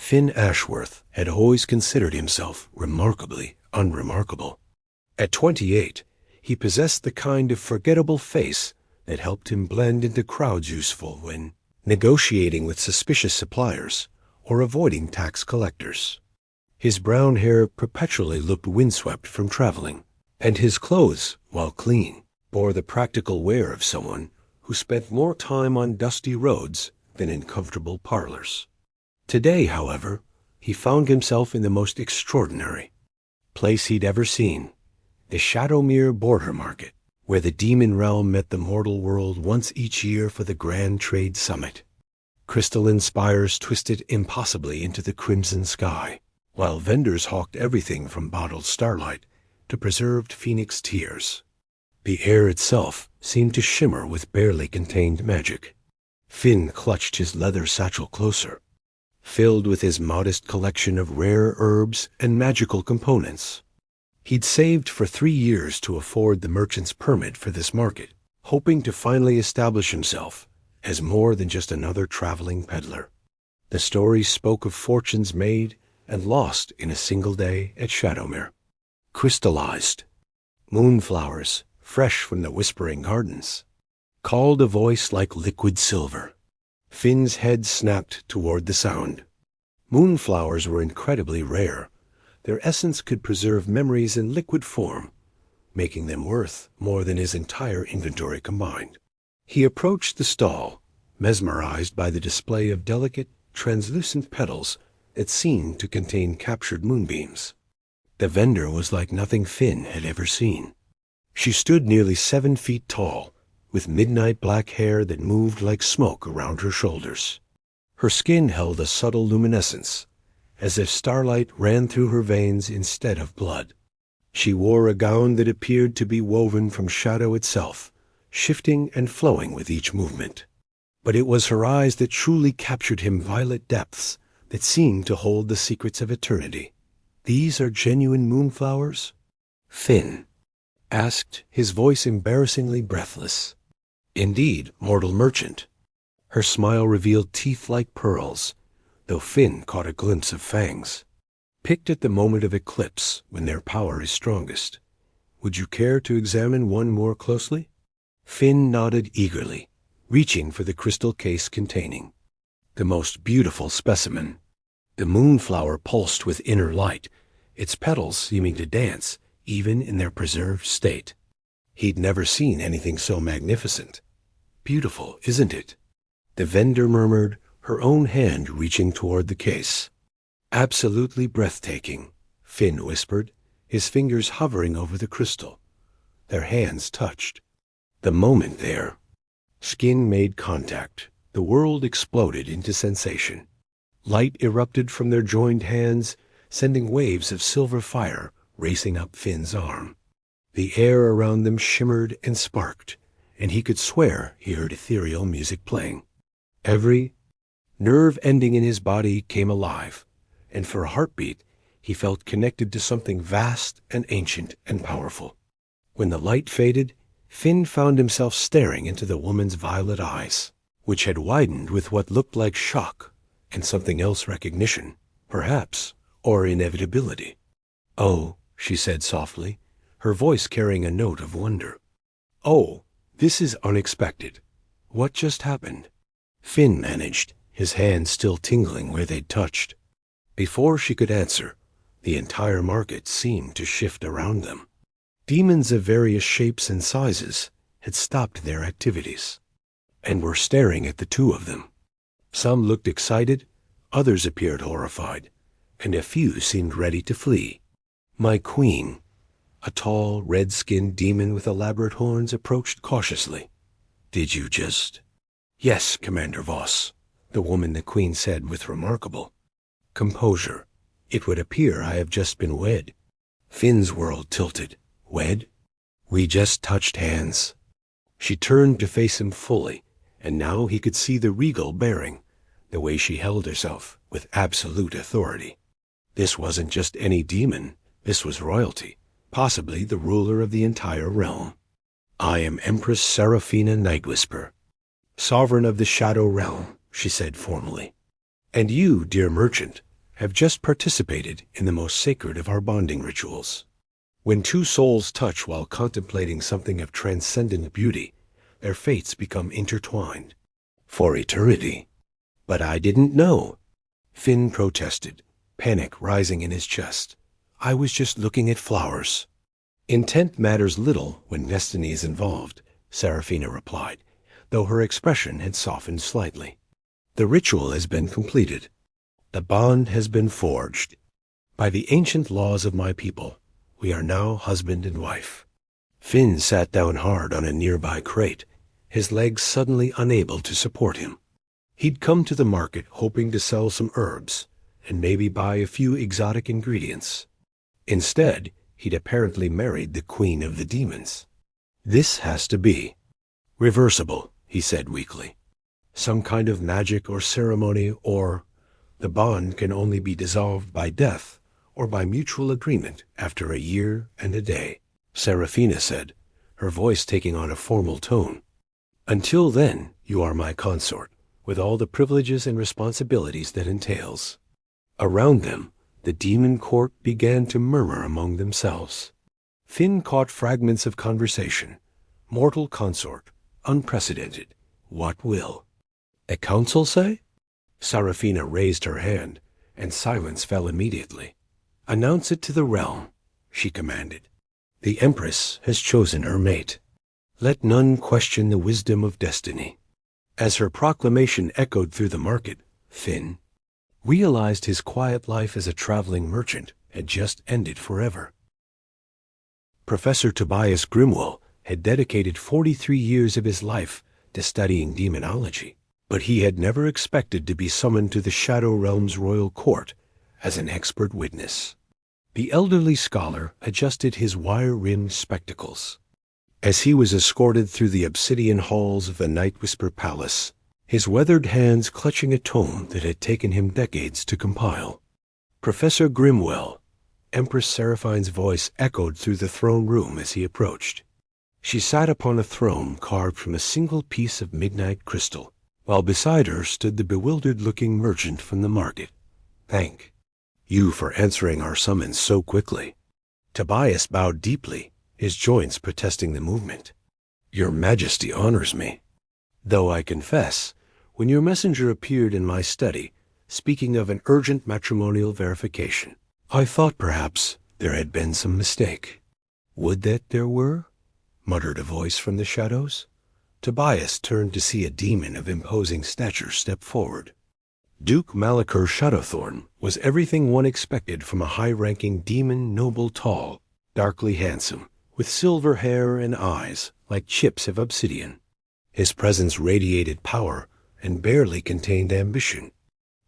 Finn Ashworth had always considered himself remarkably unremarkable. At 28, he possessed the kind of forgettable face that helped him blend into crowds useful when negotiating with suspicious suppliers or avoiding tax collectors. His brown hair perpetually looked windswept from traveling, and his clothes, while clean, bore the practical wear of someone who spent more time on dusty roads than in comfortable parlors. Today, however, he found himself in the most extraordinary place he'd ever seen, the Shadowmere border market, where the demon realm met the mortal world once each year for the Grand Trade Summit. Crystalline spires twisted impossibly into the crimson sky, while vendors hawked everything from bottled starlight to preserved phoenix tears. The air itself seemed to shimmer with barely contained magic. Finn clutched his leather satchel closer, filled with his modest collection of rare herbs and magical components. He'd saved for 3 years to afford the merchant's permit for this market, hoping to finally establish himself as more than just another traveling peddler. The stories spoke of fortunes made and lost in a single day at Shadowmere. Crystallized moonflowers, fresh from the whispering gardens, called a voice like liquid silver. Finn's head snapped toward the sound. Moonflowers were incredibly rare. Their essence could preserve memories in liquid form, making them worth more than his entire inventory combined. He approached the stall, mesmerized by the display of delicate, translucent petals that seemed to contain captured moonbeams. The vendor was like nothing Finn had ever seen. She stood nearly 7 feet tall, with midnight black hair that moved like smoke around her shoulders. Her skin held a subtle luminescence, as if starlight ran through her veins instead of blood. She wore a gown that appeared to be woven from shadow itself, shifting and flowing with each movement. But it was her eyes that truly captured him, violet depths that seemed to hold the secrets of eternity. "These are genuine moonflowers?" Finn asked, his voice embarrassingly breathless. "Indeed, mortal merchant." Her smile revealed teeth like pearls, though Finn caught a glimpse of fangs, picked at the moment of eclipse when their power is strongest. "Would you care to examine one more closely?" Finn nodded eagerly, reaching for the crystal case containing the most beautiful specimen. The moonflower pulsed with inner light, its petals seeming to dance even in their preserved state. He'd never seen anything so magnificent. "Beautiful, isn't it?" the vendor murmured, her own hand reaching toward the case. "Absolutely breathtaking," Finn whispered, his fingers hovering over the crystal. Their hands touched. The moment their skin made contact, the world exploded into sensation. Light erupted from their joined hands, sending waves of silver fire racing up Finn's arm. The air around them shimmered and sparked, and he could swear he heard ethereal music playing. Every nerve ending in his body came alive, and for a heartbeat he felt connected to something vast and ancient and powerful. When the light faded, Finn found himself staring into the woman's violet eyes, which had widened with what looked like shock and something else, recognition, perhaps, or inevitability. "Oh," she said softly, her voice carrying a note of wonder. "Oh, this is unexpected. What just happened?" Finn managed, his hands still tingling where they'd touched. Before she could answer, the entire market seemed to shift around them. Demons of various shapes and sizes had stopped their activities and were staring at the two of them. Some looked excited, others appeared horrified, and a few seemed ready to flee. "My queen," a tall, red-skinned demon with elaborate horns, approached cautiously. "Did you just—" "Yes, Commander Voss," the woman the queen said with remarkable composure. "It would appear I have just been wed." Finn's world tilted. "Wed? We just touched hands." She turned to face him fully, and now he could see the regal bearing, the way she held herself with absolute authority. This wasn't just any demon. This was royalty, possibly the ruler of the entire realm. "I am Empress Seraphina Nightwhisper, sovereign of the Shadow Realm," she said formally. "And you, dear merchant, have just participated in the most sacred of our bonding rituals. When two souls touch while contemplating something of transcendent beauty, their fates become intertwined for eternity. But I didn't know, Finn protested, panic rising in his chest. I was just looking at flowers. Intent matters little when destiny is involved, Serafina replied, though her expression had softened slightly. The ritual has been completed. The bond has been forged. By the ancient laws of my people, we are now husband and wife. Finn sat down hard on a nearby crate, his legs suddenly unable to support him. He'd come to the market hoping to sell some herbs and maybe buy a few exotic ingredients. Instead, he'd apparently married the queen of the demons. This has to be reversible, he said weakly. Some kind of magic or ceremony, or the bond can only be dissolved by death or by mutual agreement after a year and a day, Serafina said, her voice taking on a formal tone. Until then, you are my consort, with all the privileges and responsibilities that entails. Around them, the demon court began to murmur among themselves. Finn caught fragments of conversation. Mortal consort, unprecedented, what will? A council say? Serafina raised her hand, and silence fell immediately. Announce it to the realm, she commanded. The Empress has chosen her mate. Let none question the wisdom of destiny. As her proclamation echoed through the market, Finn realized his quiet life as a traveling merchant had just ended forever. Professor Tobias Grimwell had dedicated 43 years of his life to studying demonology, but he had never expected to be summoned to the Shadow Realm's royal court as an expert witness. The elderly scholar adjusted his wire-rimmed spectacles. As he was escorted through the obsidian halls of the Night Whisper Palace, his weathered hands clutching a tome that had taken him decades to compile. Professor Grimwell, Empress Seraphine's voice echoed through the throne room as he approached. She sat upon a throne carved from a single piece of midnight crystal, while beside her stood the bewildered-looking merchant from the market. Thank you for answering our summons so quickly. Tobias bowed deeply, his joints protesting the movement. Your Majesty honors me. Though I confess, when your messenger appeared in my study, speaking of an urgent matrimonial verification, I thought perhaps there had been some mistake. Would that there were? Muttered a voice from the shadows. Tobias turned to see a demon of imposing stature step forward. Duke Malachor Shadowthorn was everything one expected from a high-ranking demon, noble, tall, darkly handsome, with silver hair and eyes like chips of obsidian. His presence radiated power and barely contained ambition.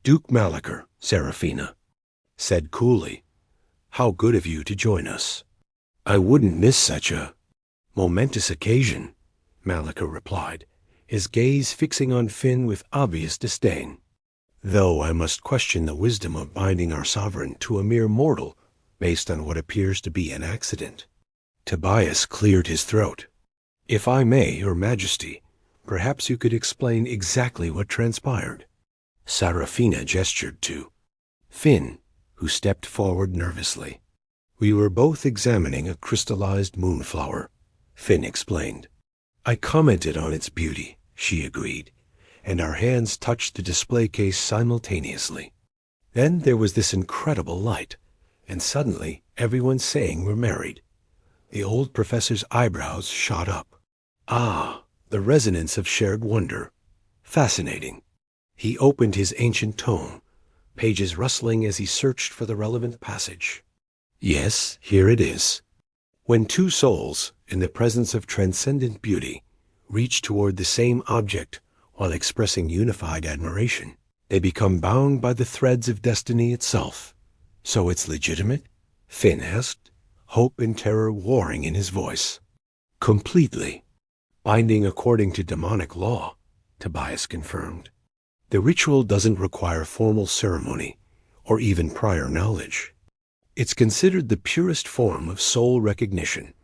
Duke Malachor, Serafina said coolly, how good of you to join us. I wouldn't miss such a momentous occasion, Malachor replied, his gaze fixing on Finn with obvious disdain. Though I must question the wisdom of binding our sovereign to a mere mortal based on what appears to be an accident. Tobias cleared his throat. If I may, Your Majesty, perhaps you could explain exactly what transpired. Serafina gestured to Finn, who stepped forward nervously. We were both examining a crystallized moonflower, Finn explained. I commented on its beauty, she agreed, and our hands touched the display case simultaneously. Then there was this incredible light, and suddenly everyone saying we're married. The old professor's eyebrows shot up. Ah, the resonance of shared wonder. Fascinating. He opened his ancient tome, pages rustling as he searched for the relevant passage. Yes, here it is. When two souls, in the presence of transcendent beauty, reach toward the same object while expressing unified admiration, they become bound by the threads of destiny itself. So it's legitimate? Finn asked, hope and terror warring in his voice. Completely. Binding according to demonic law, Tobias confirmed. The ritual doesn't require formal ceremony or even prior knowledge. It's considered the purest form of soul recognition,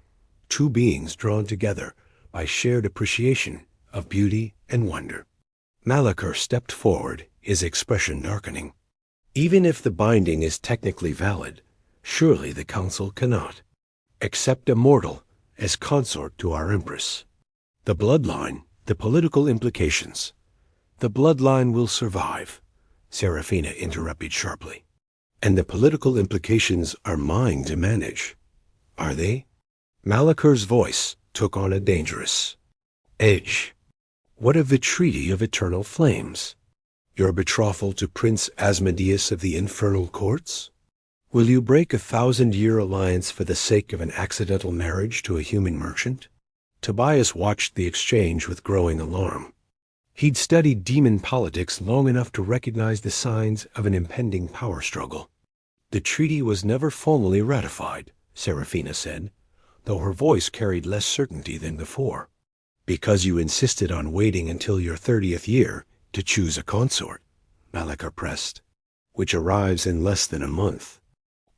two beings drawn together by shared appreciation of beauty and wonder. Malachor stepped forward, his expression darkening. Even if the binding is technically valid, surely the Council cannot accept a mortal as consort to our Empress. The bloodline, the political implications. The bloodline will survive, Serafina interrupted sharply. And the political implications are mine to manage. Are they? Malaker's voice took on a dangerous edge. What of the Treaty of Eternal Flames? Your betrothal to Prince Asmodeus of the Infernal Courts? Will you break a 1,000-year alliance for the sake of an accidental marriage to a human merchant? Tobias watched the exchange with growing alarm. He'd studied demon politics long enough to recognize the signs of an impending power struggle. The treaty was never formally ratified, Serafina said, though her voice carried less certainty than before. Because you insisted on waiting until your 30th year to choose a consort, Malaker pressed, which arrives in less than a month.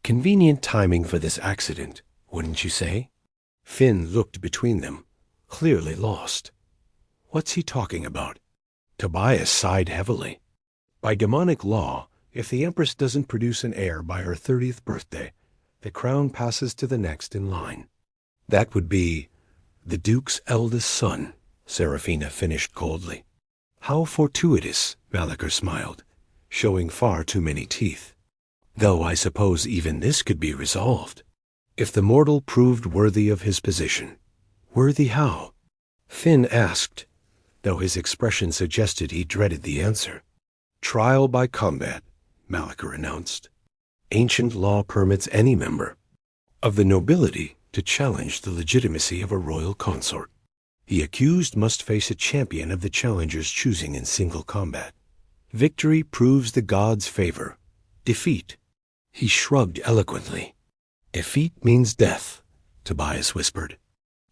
Convenient timing for this accident, wouldn't you say? Finn looked between them, clearly lost. What's he talking about? Tobias sighed heavily. By demonic law, if the Empress doesn't produce an heir by her 30th birthday, the crown passes to the next in line. That would be the Duke's eldest son, Serafina finished coldly. How fortuitous, Malaker smiled, showing far too many teeth. Though I suppose even this could be resolved. If the mortal proved worthy of his position. Worthy how? Finn asked, though his expression suggested he dreaded the answer. Trial by combat, Malaker announced. Ancient law permits any member of the nobility to challenge the legitimacy of a royal consort. The accused must face a champion of the challenger's choosing in single combat. Victory proves the gods' favor. Defeat. He shrugged eloquently. Defeat means death, Tobias whispered,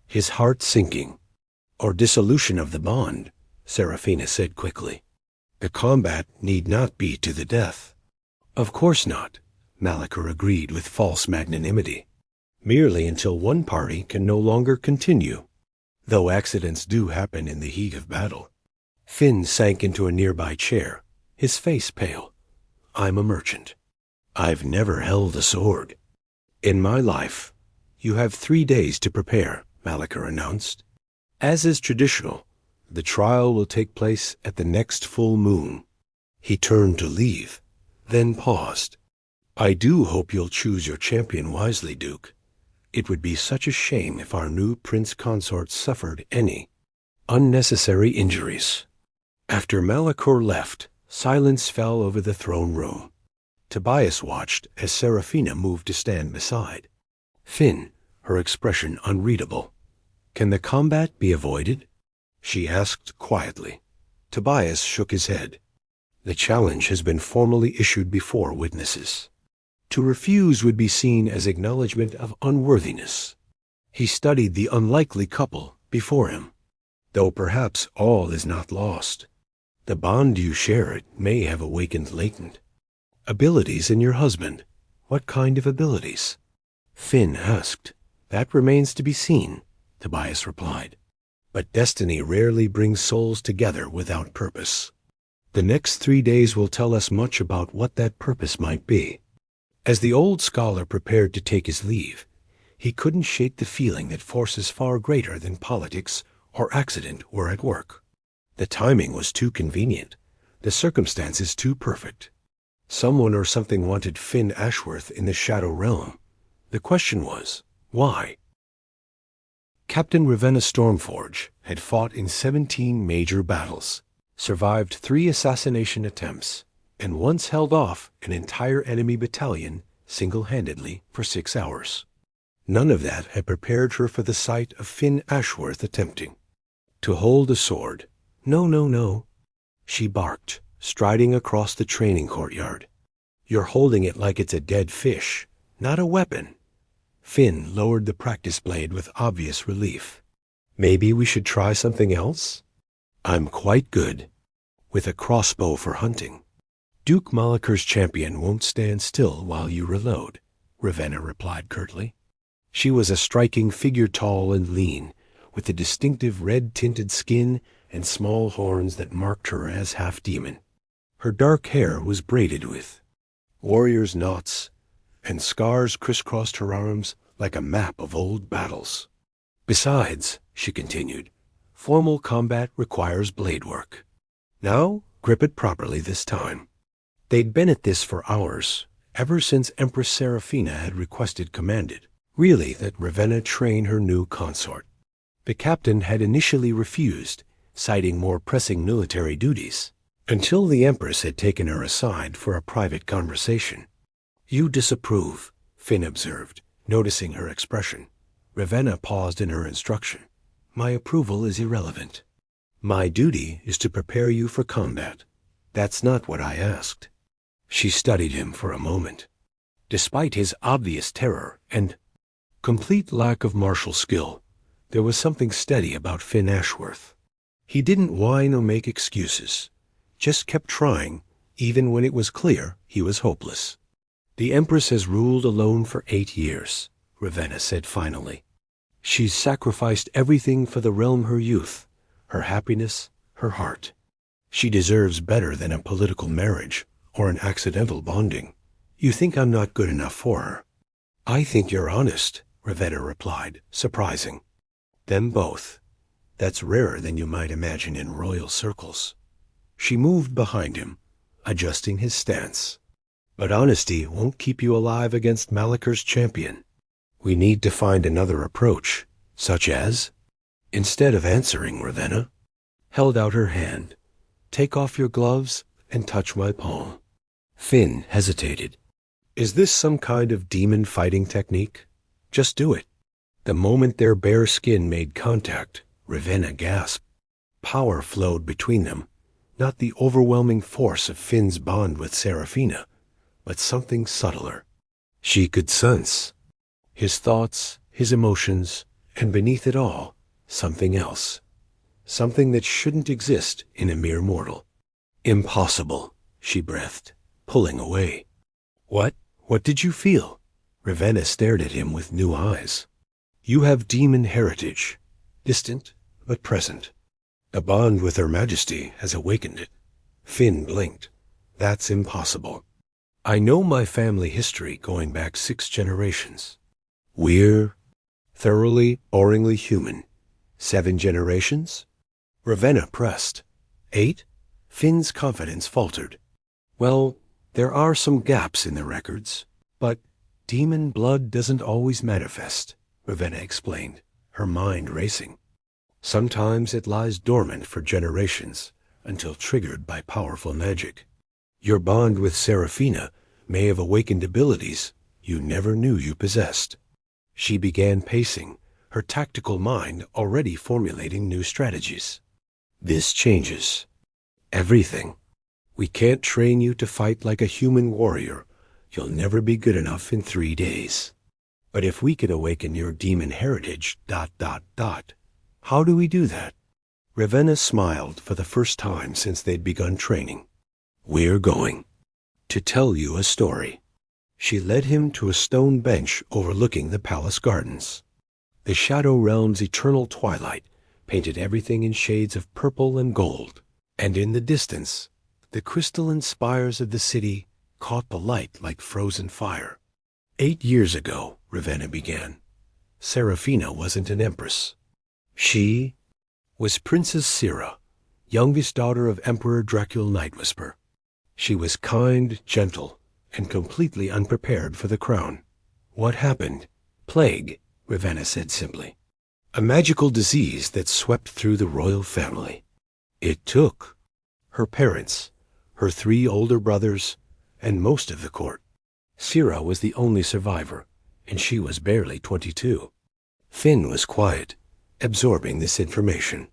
his heart sinking. Or dissolution of the bond, Serafina said quickly. The combat need not be to the death. Of course not, Malaker agreed with false magnanimity. Merely until one party can no longer continue, though accidents do happen in the heat of battle. Finn sank into a nearby chair, his face pale. I'm a merchant. I've never held a sword. In my life, you have 3 days to prepare, Malaker announced. As is traditional, the trial will take place at the next full moon. He turned to leave, then paused. I do hope you'll choose your champion wisely, Duke. It would be such a shame if our new prince consort suffered any unnecessary injuries. After Malaker left, silence fell over the throne room. Tobias watched as Serafina moved to stand beside. Finn, her expression unreadable. Can the combat be avoided? She asked quietly. Tobias shook his head. The challenge has been formally issued before witnesses. To refuse would be seen as acknowledgement of unworthiness. He studied the unlikely couple before him. Though perhaps all is not lost. The bond you share may have awakened latent abilities in your husband. What kind of abilities? Finn asked. That remains to be seen, Tobias replied. But destiny rarely brings souls together without purpose. The next 3 days will tell us much about what that purpose might be. As the old scholar prepared to take his leave, he couldn't shake the feeling that forces far greater than politics or accident were at work. The timing was too convenient, the circumstances too perfect. Someone or something wanted Finn Ashworth in the Shadow Realm. The question was, why? Captain Ravenna Stormforge had fought in 17 major battles, survived 3 assassination attempts, and once held off an entire enemy battalion single-handedly for 6 hours. None of that had prepared her for the sight of Finn Ashworth attempting to hold a sword. No, no, no, she barked, striding across the training courtyard. You're holding it like it's a dead fish, not a weapon. Finn lowered the practice blade with obvious relief. Maybe we should try something else? I'm quite good with a crossbow for hunting. Duke Malaker's champion won't stand still while you reload, Ravenna replied curtly. She was a striking figure, tall and lean, with a distinctive red-tinted skin and small horns that marked her as half-demon. Her dark hair was braided with warriors' knots, and scars crisscrossed her arms like a map of old battles. Besides, she continued, formal combat requires blade work. Now, grip it properly this time. They'd been at this for hours, ever since Empress Seraphina had requested commanded, really, that Ravenna train her new consort. The captain had initially refused, citing more pressing military duties, until the Empress had taken her aside for a private conversation. You disapprove, Finn observed, noticing her expression. Ravenna paused in her instruction. My approval is irrelevant. My duty is to prepare you for combat. That's not what I asked. She studied him for a moment. Despite his obvious terror and complete lack of martial skill, there was something steady about Finn Ashworth. He didn't whine or make excuses, just kept trying, even when it was clear he was hopeless. The Empress has ruled alone for 8 years, Ravenna said finally. She's sacrificed everything for the realm, her youth, her happiness, her heart. She deserves better than a political marriage or an accidental bonding. You think I'm not good enough for her? I think you're honest, Ravenna replied, surprising. Them both. That's rarer than you might imagine in royal circles. She moved behind him, adjusting his stance. But honesty won't keep you alive against Malaker's champion. We need to find another approach, such as... Instead of answering, Ravenna held out her hand. Take off your gloves and touch my palm. Finn hesitated. Is this some kind of demon fighting technique? Just do it. The moment their bare skin made contact, Ravenna gasped. Power flowed between them, not the overwhelming force of Finn's bond with Seraphina, but something subtler. She could sense his thoughts, his emotions, and beneath it all, something else. Something that shouldn't exist in a mere mortal. Impossible, she breathed, pulling away. What did you feel? Ravenna stared at him with new eyes. You have demon heritage, distant but present. A bond with Her Majesty has awakened it. Finn blinked. That's impossible. I know my family history going back 6 generations. We're thoroughly, boringly human. 7 generations? Ravenna pressed. 8? Finn's confidence faltered. Well, there are some gaps in the records, but demon blood doesn't always manifest, Ravenna explained, her mind racing. Sometimes it lies dormant for generations until triggered by powerful magic. Your bond with Seraphina may have awakened abilities you never knew you possessed. She began pacing, her tactical mind already formulating new strategies. This changes everything. We can't train you to fight like a human warrior. You'll never be good enough in 3 days. But if we can awaken your demon heritage, ... How do we do that? Ravenna smiled for the first time since they'd begun training. We're going to tell you a story. She led him to a stone bench overlooking the palace gardens. The Shadow Realm's eternal twilight painted everything in shades of purple and gold, and in the distance, the crystalline spires of the city caught the light like frozen fire. 8 years ago, Ravenna began, Seraphina wasn't an empress. She was Princess Sira, youngest daughter of Emperor Dracul Nightwhisper. She was kind, gentle, and completely unprepared for the crown. What happened? Plague, Ravenna said simply. A magical disease that swept through the royal family. It took her parents, her 3 older brothers, and most of the court. Sira was the only survivor, and she was barely 22. Finn was quiet, absorbing this information.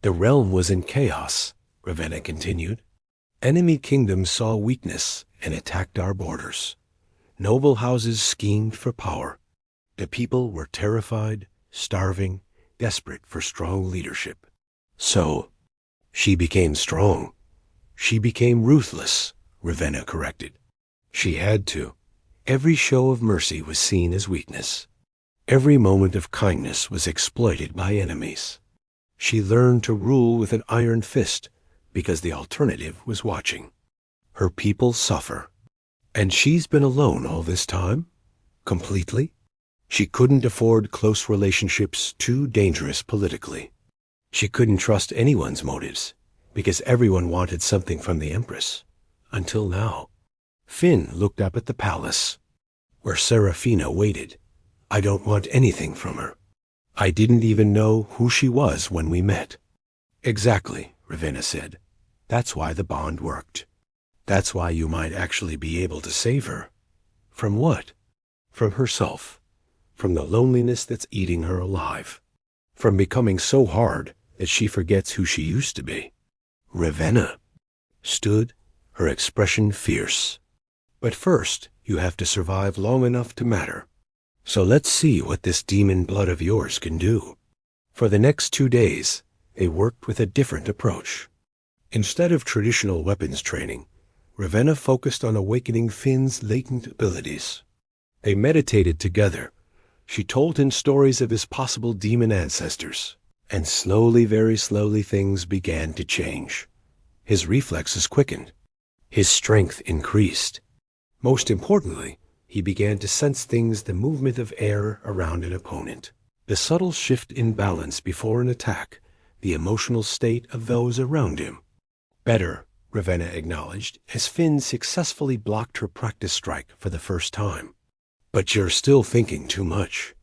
The realm was in chaos, Ravenna continued. Enemy kingdoms saw weakness and attacked our borders. Noble houses schemed for power. The people were terrified, starving, desperate for strong leadership. So, she became strong. She became ruthless, Ravenna corrected. She had to. Every show of mercy was seen as weakness. Every moment of kindness was exploited by enemies. She learned to rule with an iron fist because the alternative was watching. Her people suffer. And she's been alone all this time? Completely? She couldn't afford close relationships too dangerous politically. She couldn't trust anyone's motives, because everyone wanted something from the Empress. Until now. Finn looked up at the palace, where Serafina waited. I don't want anything from her. I didn't even know who she was when we met. Exactly, Ravenna said. That's why the bond worked. That's why you might actually be able to save her. From what? From herself. From the loneliness that's eating her alive. From becoming so hard that she forgets who she used to be. Ravenna stood, her expression fierce. But first, you have to survive long enough to matter. So let's see what this demon blood of yours can do. For the next 2 days, they worked with a different approach. Instead of traditional weapons training, Ravenna focused on awakening Finn's latent abilities. They meditated together. She told him stories of his possible demon ancestors. And slowly, very slowly, things began to change. His reflexes quickened. His strength increased. Most importantly, he began to sense things, the movement of air around an opponent, the subtle shift in balance before an attack, the emotional state of those around him. Better, Ravenna acknowledged, as Finn successfully blocked her practice strike for the first time. But you're still thinking too much.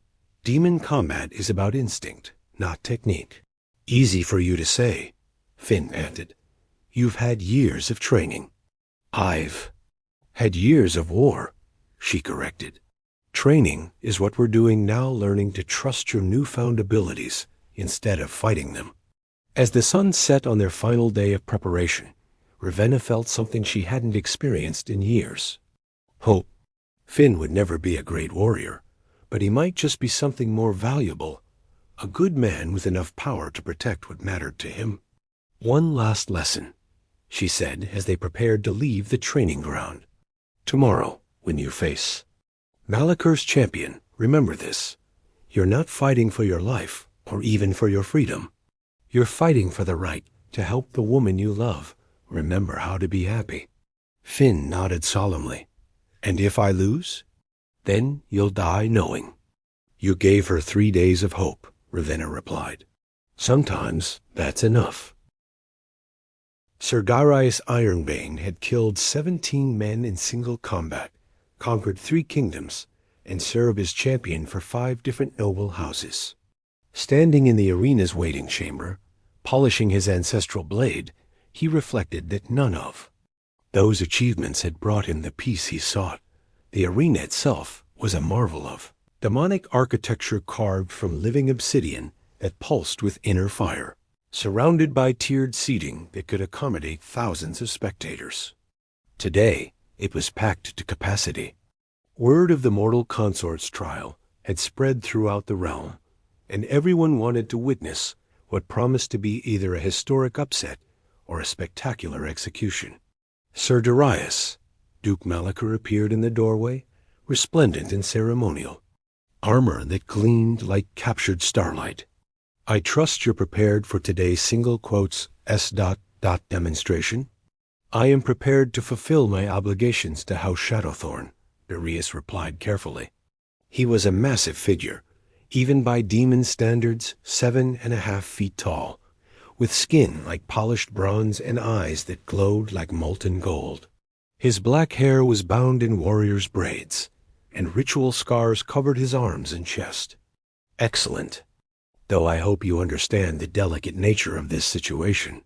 Demon combat is about instinct, not technique. Easy for you to say, Finn panted. You've had years of training. I've had years of war, she corrected. Training is what we're doing now, learning to trust your newfound abilities instead of fighting them. As the sun set on their final day of preparation, Ravenna felt something she hadn't experienced in years. Hope. Finn would never be a great warrior, but he might just be something more valuable, a good man with enough power to protect what mattered to him. One last lesson, she said as they prepared to leave the training ground. Tomorrow, when you face Malakur's champion, remember this. You're not fighting for your life or even for your freedom. You're fighting for the right to help the woman you love remember how to be happy. Finn nodded solemnly. And if I lose? Then you'll die knowing. You gave her 3 days of hope, Ravenna replied. Sometimes that's enough. Sir Darius Ironbane had killed 17 men in single combat, conquered 3 kingdoms, and served as champion for 5 different noble houses. Standing in the arena's waiting chamber, polishing his ancestral blade, he reflected that none of those achievements had brought him the peace he sought. The arena itself was a marvel of demonic architecture carved from living obsidian that pulsed with inner fire, surrounded by tiered seating that could accommodate thousands of spectators. Today, it was packed to capacity. Word of the mortal consort's trial had spread throughout the realm, and everyone wanted to witness what promised to be either a historic upset or a spectacular execution. Sir Darius, Duke Malakur appeared in the doorway, resplendent in ceremonial, armor that gleamed like captured starlight. I trust you're prepared for today's single quotes S. demonstration. I am prepared to fulfill my obligations to House Shadowthorn, Darius replied carefully. He was a massive figure, even by demon standards 7.5 feet tall, with skin like polished bronze and eyes that glowed like molten gold. His black hair was bound in warrior's braids, and ritual scars covered his arms and chest. Excellent. Though I hope you understand the delicate nature of this situation.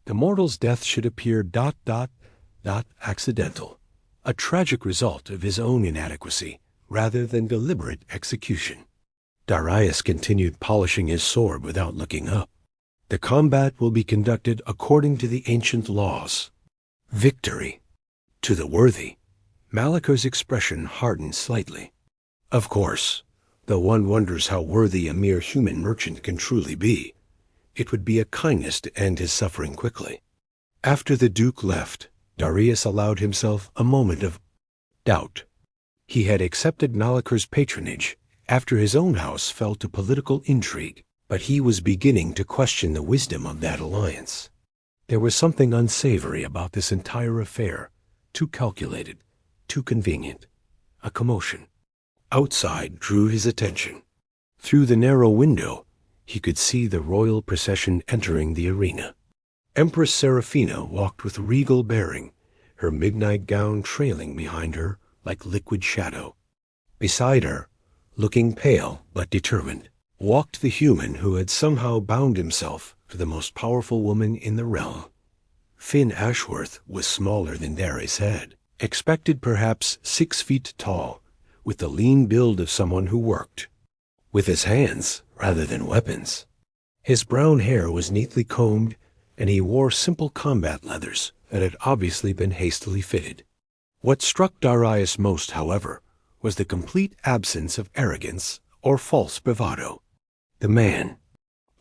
The mortal's death should appear accidental, a tragic result of his own inadequacy, rather than deliberate execution. Darius continued polishing his sword without looking up. The combat will be conducted according to the ancient laws. Victory. To the worthy. Malakur's expression hardened slightly. Of course, though one wonders how worthy a mere human merchant can truly be, it would be a kindness to end his suffering quickly. After the Duke left, Darius allowed himself a moment of doubt. He had accepted Malakur's patronage after his own house fell to political intrigue, but he was beginning to question the wisdom of that alliance. There was something unsavory about this entire affair, too calculated, too convenient. A commotion outside drew his attention. Through the narrow window, he could see the royal procession entering the arena. Empress Seraphina walked with regal bearing, her midnight gown trailing behind her like liquid shadow. Beside her, looking pale but determined, walked the human who had somehow bound himself to the most powerful woman in the realm. Finn Ashworth was smaller than Darius had, expected perhaps 6 feet tall, with the lean build of someone who worked with his hands rather than weapons. His brown hair was neatly combed, and he wore simple combat leathers that had obviously been hastily fitted. What struck Darius most, however, was the complete absence of arrogance or false bravado. The man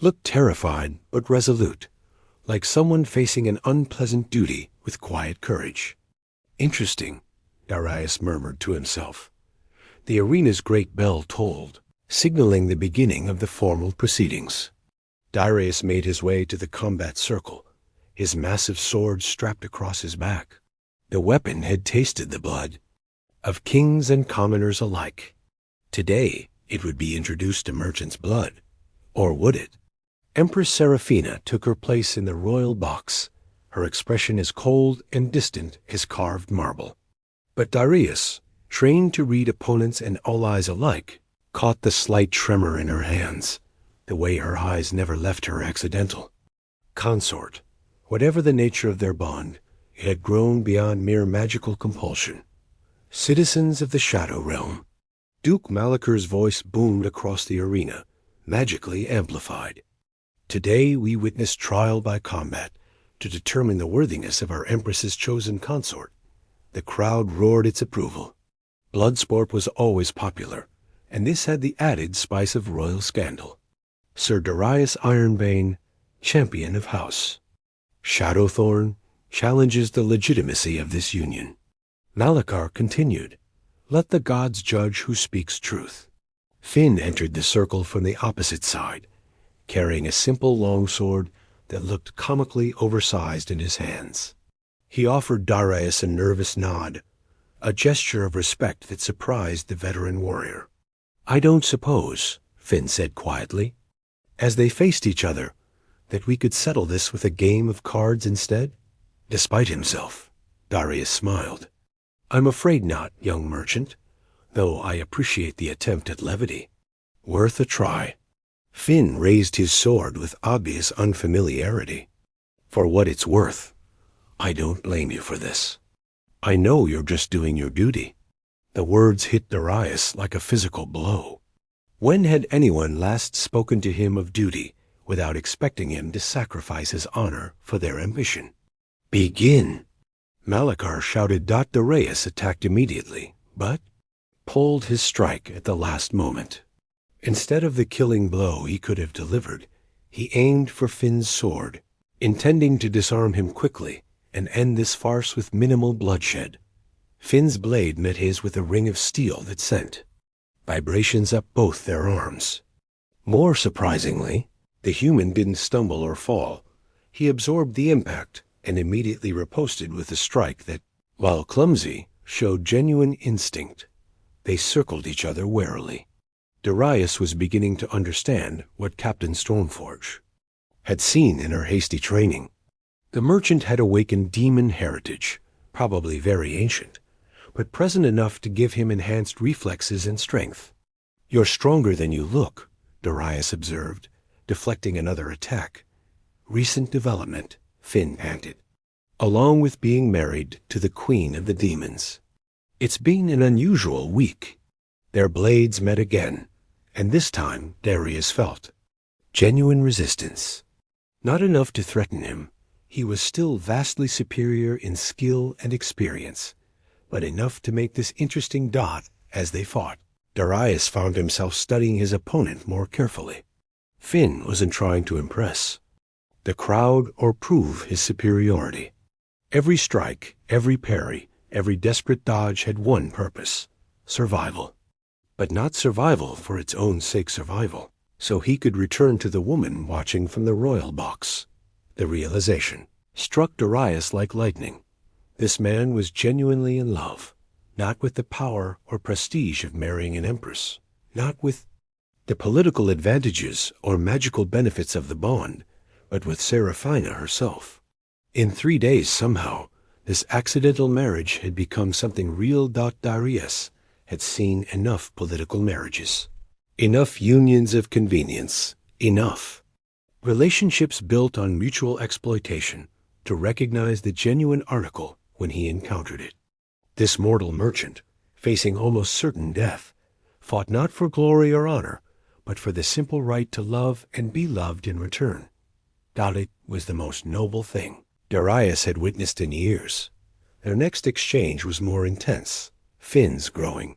looked terrified but resolute, like someone facing an unpleasant duty with quiet courage. Interesting, Darius murmured to himself. The arena's great bell tolled, signaling the beginning of the formal proceedings. Darius made his way to the combat circle, his massive sword strapped across his back. The weapon had tasted the blood of kings and commoners alike. Today, it would be introduced to merchants' blood. Or would it? Empress Seraphina took her place in the royal box, her expression as cold and distant as carved marble. But Darius, trained to read opponents and allies alike, caught the slight tremor in her hands, the way her eyes never left her accidental. Consort, whatever the nature of their bond, it had grown beyond mere magical compulsion. Citizens of the Shadow Realm. Duke Malaker's voice boomed across the arena, magically amplified. Today we witness trial by combat to determine the worthiness of our Empress's chosen consort. The crowd roared its approval. Bloodsport was always popular, and this had the added spice of royal scandal. Sir Darius Ironbane, champion of House Shadowthorn, challenges the legitimacy of this union. Malachar continued, "Let the gods judge who speaks truth." Finn entered the circle from the opposite side, carrying a simple longsword that looked comically oversized in his hands. He offered Darius a nervous nod, a gesture of respect that surprised the veteran warrior. "I don't suppose," Finn said quietly, as they faced each other, "that we could settle this with a game of cards instead?" Despite himself, Darius smiled. "I'm afraid not, young merchant, though I appreciate the attempt at levity. Worth a try." Finn raised his sword with obvious unfamiliarity. "For what it's worth, I don't blame you for this. I know you're just doing your duty." The words hit Darius like a physical blow. When had anyone last spoken to him of duty without expecting him to sacrifice his honor for their ambition? "Begin!" Malachar shouted. Darius attacked immediately, but pulled his strike at the last moment. Instead of the killing blow he could have delivered, he aimed for Finn's sword, intending to disarm him quickly and end this farce with minimal bloodshed. Finn's blade met his with a ring of steel that sent vibrations up both their arms. More surprisingly, the human didn't stumble or fall. He absorbed the impact and immediately riposted with a strike that, while clumsy, showed genuine instinct. They circled each other warily. Darius was beginning to understand what Captain Stormforge had seen in her hasty training. The merchant had awakened demon heritage, probably very ancient, but present enough to give him enhanced reflexes and strength. "You're stronger than you look," Darius observed, deflecting another attack. "Recent development," Finn panted, "along with being married to the Queen of the Demons. It's been an unusual week." Their blades met again, and this time Darius felt genuine resistance. Not enough to threaten him. He was still vastly superior in skill and experience, but enough to make this interesting dot as they fought. Darius found himself studying his opponent more carefully. Finn wasn't trying to impress the crowd or prove his superiority. Every strike, every parry, every desperate dodge had one purpose: survival. But not survival for its own sake survival, so he could return to the woman watching from the royal box. The realization struck Darius like lightning. This man was genuinely in love, not with the power or prestige of marrying an empress, not with the political advantages or magical benefits of the bond, but with Seraphina herself. In 3 days, somehow, this accidental marriage had become something real. Darius had seen enough political marriages, enough unions of convenience, enough relationships built on mutual exploitation to recognize the genuine article when he encountered it. This mortal merchant, facing almost certain death, fought not for glory or honor, but for the simple right to love and be loved in return. That was the most noble thing Darius had witnessed in years. Their next exchange was more intense, fins growing,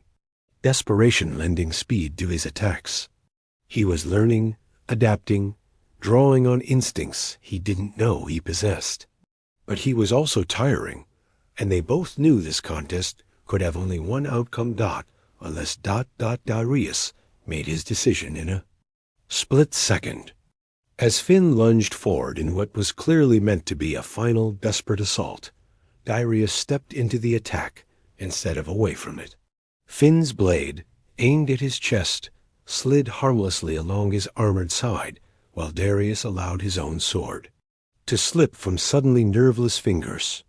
desperation lending speed to his attacks. He was learning, adapting, drawing on instincts he didn't know he possessed. But he was also tiring, and they both knew this contest could have only one outcome. Unless Darius made his decision in a split second. As Finn lunged forward in what was clearly meant to be a final desperate assault, Darius stepped into the attack instead of away from it. Finn's blade, aimed at his chest, slid harmlessly along his armored side, while Darius allowed his own sword to slip from suddenly nerveless fingers.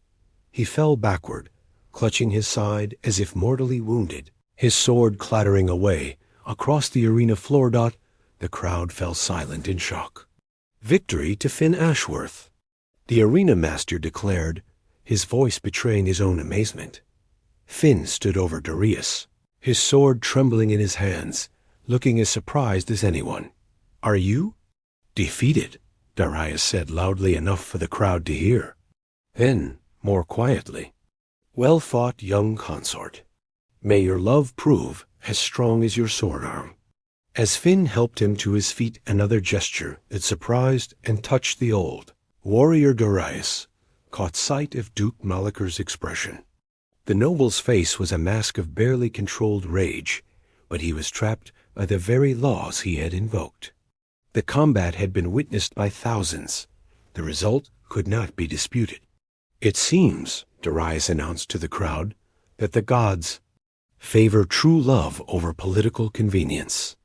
He fell backward, clutching his side as if mortally wounded, his sword clattering away across the arena floor. The crowd fell silent in shock. Victory to Finn Ashworth, the arena master declared, his voice betraying his own amazement. Finn stood over Darius, his sword trembling in his hands, looking as surprised as anyone. "Are you defeated?" Darius said loudly enough for the crowd to hear. Then, more quietly, "Well fought, young consort. May your love prove as strong as your sword arm." As Finn helped him to his feet, another gesture that surprised and touched the old warrior Darius caught sight of Duke Malaker's expression. The noble's face was a mask of barely controlled rage, but he was trapped by the very laws he had invoked. The combat had been witnessed by thousands. The result could not be disputed. "It seems," Darius announced to the crowd, "that the gods favor true love over political convenience."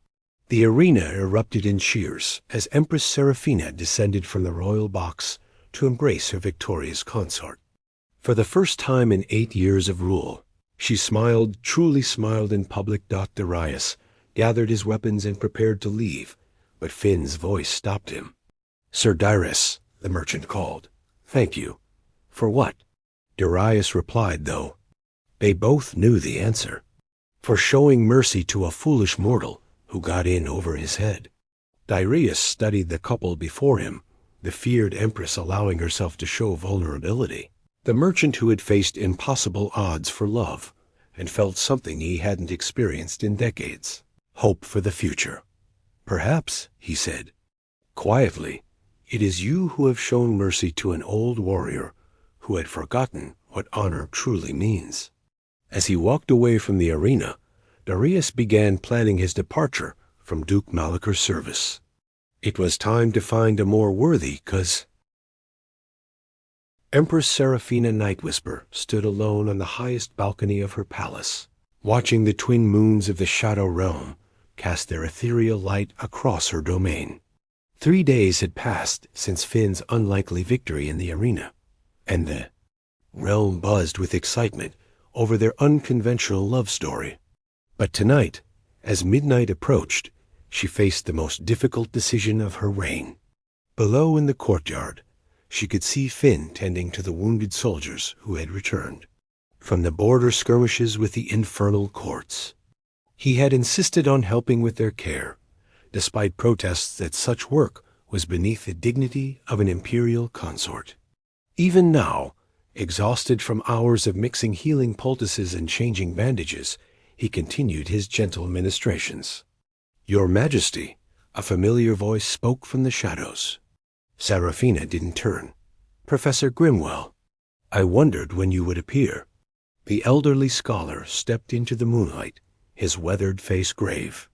The arena erupted in cheers as Empress Seraphina descended from the royal box to embrace her victorious consort. For the first time in 8 years of rule, she smiled, truly smiled in public. Darius gathered his weapons and prepared to leave, but Finn's voice stopped him. "Sir Darius," the merchant called. "Thank you." "For what?" Darius replied, though they both knew the answer. "For showing mercy to a foolish mortal who got in over his head." Darius studied the couple before him, the feared empress allowing herself to show vulnerability. The merchant who had faced impossible odds for love and felt something he hadn't experienced in decades. Hope for the future. "Perhaps," he said quietly, "it is you who have shown mercy to an old warrior who had forgotten what honor truly means." As he walked away from the arena, Darius began planning his departure from Duke Malaker's service. It was time to find a more worthy cause. Empress Seraphina Nightwhisper stood alone on the highest balcony of her palace, watching the twin moons of the Shadow Realm cast their ethereal light across her domain. 3 days had passed since Finn's unlikely victory in the arena, and the realm buzzed with excitement over their unconventional love story. But tonight, as midnight approached, she faced the most difficult decision of her reign. Below in the courtyard, she could see Finn tending to the wounded soldiers who had returned from the border skirmishes with the infernal courts. He had insisted on helping with their care, despite protests that such work was beneath the dignity of an imperial consort. Even now, exhausted from hours of mixing healing poultices and changing bandages, he continued his gentle ministrations. "Your Majesty," a familiar voice spoke from the shadows. Seraphina didn't turn. "Professor Grimwell, I wondered when you would appear." The elderly scholar stepped into the moonlight, his weathered face grave.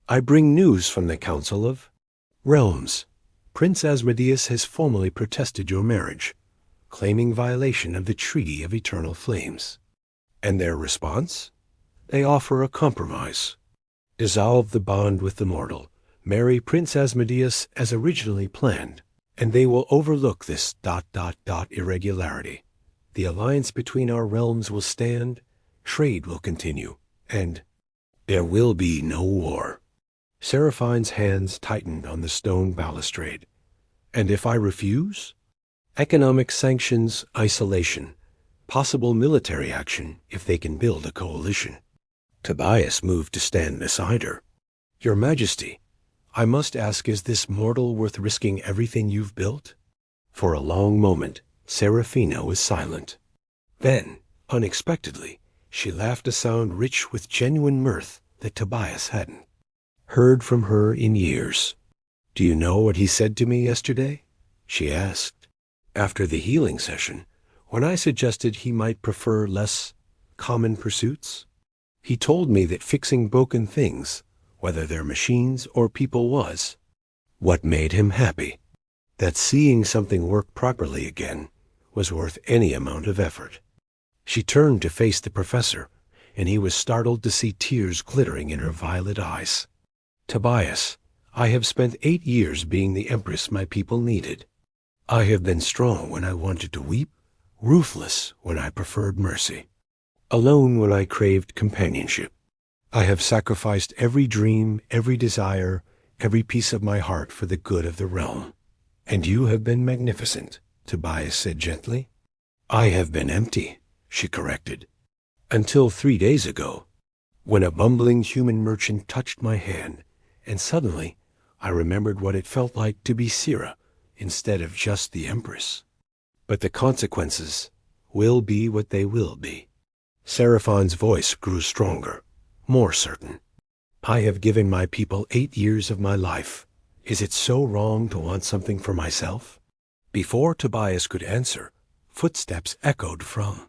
"I bring news from the Council of Realms. Prince Asmodeus has formally protested your marriage, claiming violation of the Treaty of Eternal Flames." And their response? They offer a compromise. Dissolve the bond with the mortal, marry Prince Asmodeus as originally planned, and they will overlook this ... irregularity. The alliance between our realms will stand, trade will continue, and there will be no war. Seraphine's hands tightened on the stone balustrade. And if I refuse? Economic sanctions, isolation, possible military action if they can build a coalition. Tobias moved to stand beside her. Your Majesty, I must ask, is this mortal worth risking everything you've built? For a long moment, Seraphina was silent. Then, unexpectedly, she laughed a sound rich with genuine mirth that Tobias hadn't heard from her in years. Do you know what he said to me yesterday? She asked. After the healing session, when I suggested he might prefer less common pursuits, he told me that fixing broken things, whether they're machines or people, was what made him happy. That seeing something work properly again was worth any amount of effort. She turned to face the professor, and he was startled to see tears glittering in her violet eyes. Tobias, I have spent 8 years being the empress my people needed. I have been strong when I wanted to weep, ruthless when I preferred mercy, alone when I craved companionship. I have sacrificed every dream, every desire, every piece of my heart for the good of the realm. And you have been magnificent, Tobias said gently. I have been empty, she corrected. Until 3 days ago, when a bumbling human merchant touched my hand, and suddenly I remembered what it felt like to be Sira instead of just the Empress. But the consequences will be what they will be. Seraphine's voice grew stronger, more certain. I have given my people 8 years of my life. Is it so wrong to want something for myself? Before Tobias could answer, footsteps echoed from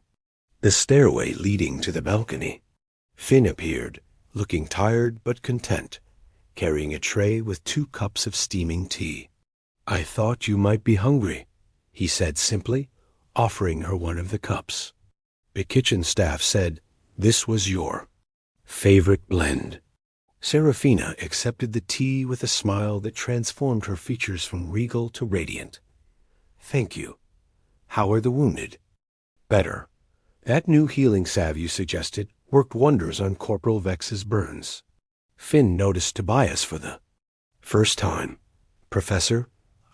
the stairway leading to the balcony. Finn appeared, looking tired but content, carrying a tray with 2 cups of steaming tea. I thought you might be hungry, he said simply, offering her one of the cups. The kitchen staff said this was your favorite blend. Seraphina accepted the tea with a smile that transformed her features from regal to radiant. Thank you. How are the wounded? Better. That new healing salve you suggested worked wonders on Corporal Vex's burns. Finn noticed Tobias for the first time. Professor,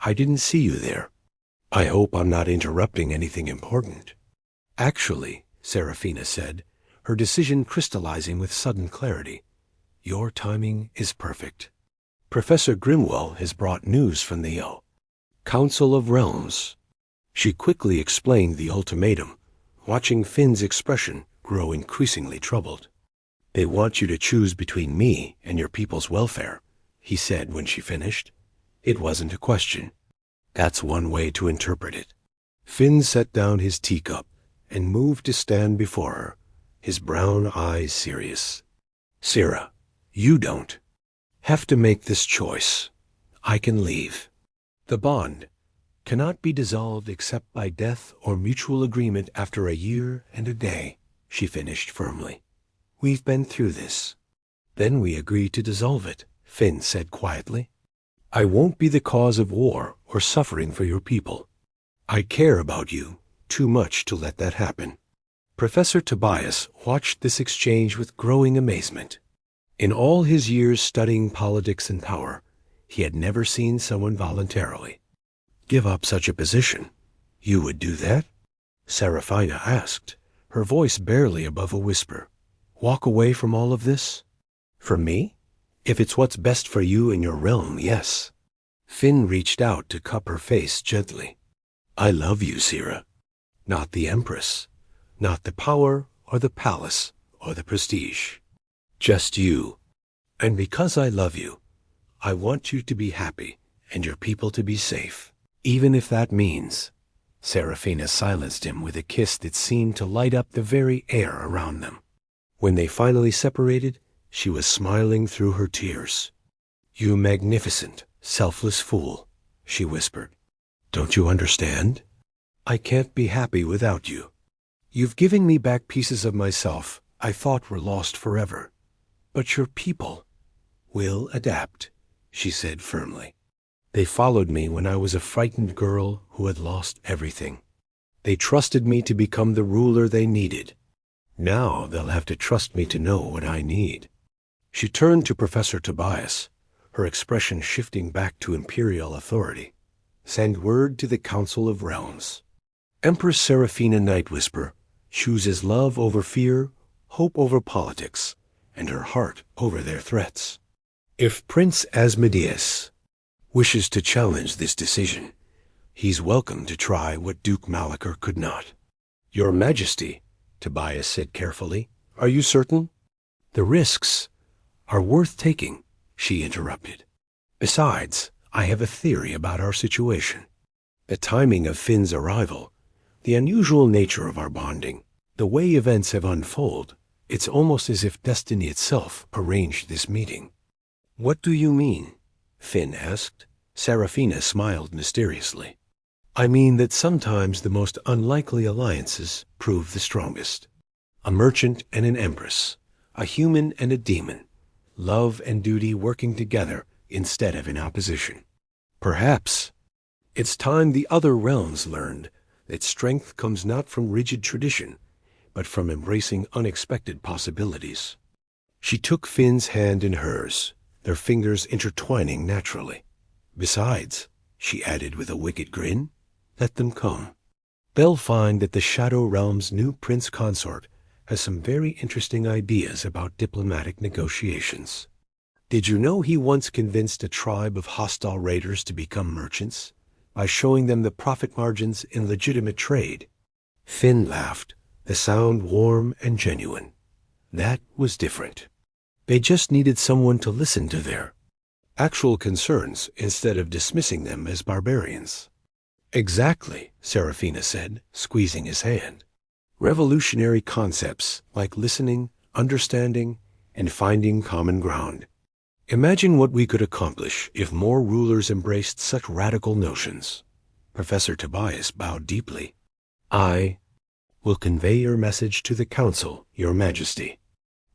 I didn't see you there. I hope I'm not interrupting anything important. Actually, Seraphina said, her decision crystallizing with sudden clarity, your timing is perfect. Professor Grimwell has brought news from the Council of Realms. She quickly explained the ultimatum, watching Finn's expression grow increasingly troubled. They want you to choose between me and your people's welfare, he said when she finished. It wasn't a question. That's one way to interpret it. Finn set down his teacup and moved to stand before her, his brown eyes serious. Sira, you don't have to make this choice. I can leave. The bond cannot be dissolved except by death or mutual agreement after a year and a day, she finished firmly. We've been through this. Then we agreed to dissolve it, Finn said quietly. I won't be the cause of war or suffering for your people. I care about you too much to let that happen. Professor Tobias watched this exchange with growing amazement. In all his years studying politics and power, he had never seen someone voluntarily give up such a position. You would do that? Seraphina asked, her voice barely above a whisper. Walk away from all of this? For me? If it's what's best for you and your realm, yes. Finn reached out to cup her face gently. I love you, Sira. Not the Empress, not the power or the palace or the prestige. Just you. And because I love you, I want you to be happy and your people to be safe, even if that means. Seraphina silenced him with a kiss that seemed to light up the very air around them. When they finally separated, she was smiling through her tears. You magnificent, selfless fool, she whispered. Don't you understand? I can't be happy without you. You've given me back pieces of myself I thought were lost forever. But your people will adapt, she said firmly. They followed me when I was a frightened girl who had lost everything. They trusted me to become the ruler they needed. Now they'll have to trust me to know what I need. She turned to Professor Tobias, her expression shifting back to imperial authority. Send word to the Council of Realms. Empress Seraphina Nightwhisper chooses love over fear, hope over politics, and her heart over their threats. If Prince Asmodeus wishes to challenge this decision, he's welcome to try what Duke Malachor could not. Your Majesty, Tobias said carefully, are you certain? The risks are worth taking, she interrupted. Besides, I have a theory about our situation. The timing of Finn's arrival, the unusual nature of our bonding, the way events have unfolded, it's almost as if destiny itself arranged this meeting. What do you mean? Finn asked. Seraphina smiled mysteriously. I mean that sometimes the most unlikely alliances prove the strongest. A merchant and an empress, a human and a demon, love and duty working together instead of in opposition. Perhaps it's time the other realms learned that strength comes not from rigid tradition, but from embracing unexpected possibilities. She took Finn's hand in hers, their fingers intertwining naturally. Besides, she added with a wicked grin, let them come. They'll find that the Shadow Realm's new prince consort has some very interesting ideas about diplomatic negotiations. Did you know he once convinced a tribe of hostile raiders to become merchants by showing them the profit margins in legitimate trade? Finn laughed, the sound warm and genuine. That was different. They just needed someone to listen to their actual concerns instead of dismissing them as barbarians. Exactly, Seraphina said, squeezing his hand. Revolutionary concepts like listening, understanding, and finding common ground. Imagine what we could accomplish if more rulers embraced such radical notions. Professor Tobias bowed deeply. I will convey your message to the Council, Your Majesty,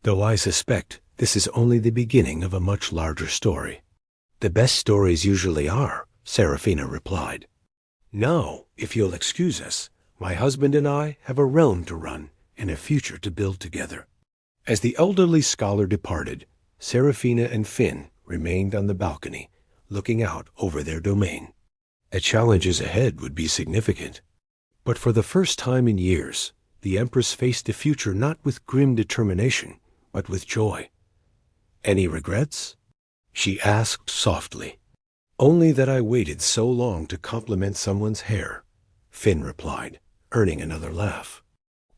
though I suspect this is only the beginning of a much larger story. The best stories usually are, Seraphina replied. Now, if you'll excuse us, my husband and I have a realm to run and a future to build together. As the elderly scholar departed, Seraphina and Finn remained on the balcony, looking out over their domain. The challenges ahead would be significant. But for the first time in years, the Empress faced the future not with grim determination, but with joy. Any regrets? She asked softly. Only that I waited so long to compliment someone's hair, Finn replied, earning another laugh.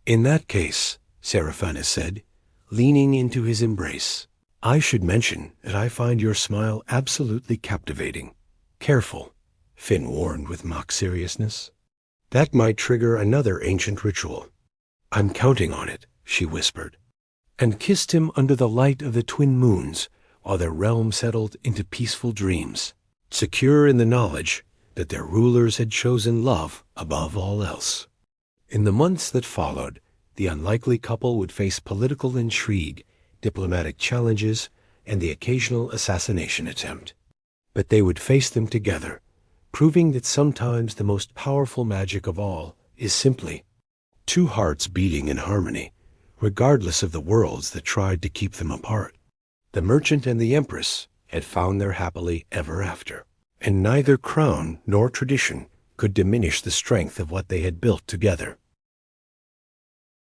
In that case, Seraphina said, leaning into his embrace, I should mention that I find your smile absolutely captivating. Careful, Finn warned with mock seriousness. That might trigger another ancient ritual. I'm counting on it, she whispered, and kissed him under the light of the twin moons while their realm settled into peaceful dreams, secure in the knowledge that their rulers had chosen love above all else. In the months that followed, the unlikely couple would face political intrigue, diplomatic challenges, and the occasional assassination attempt. But they would face them together, proving that sometimes the most powerful magic of all is simply two hearts beating in harmony, regardless of the worlds that tried to keep them apart. The merchant and the empress had found their happily ever after, and neither crown nor tradition could diminish the strength of what they had built together.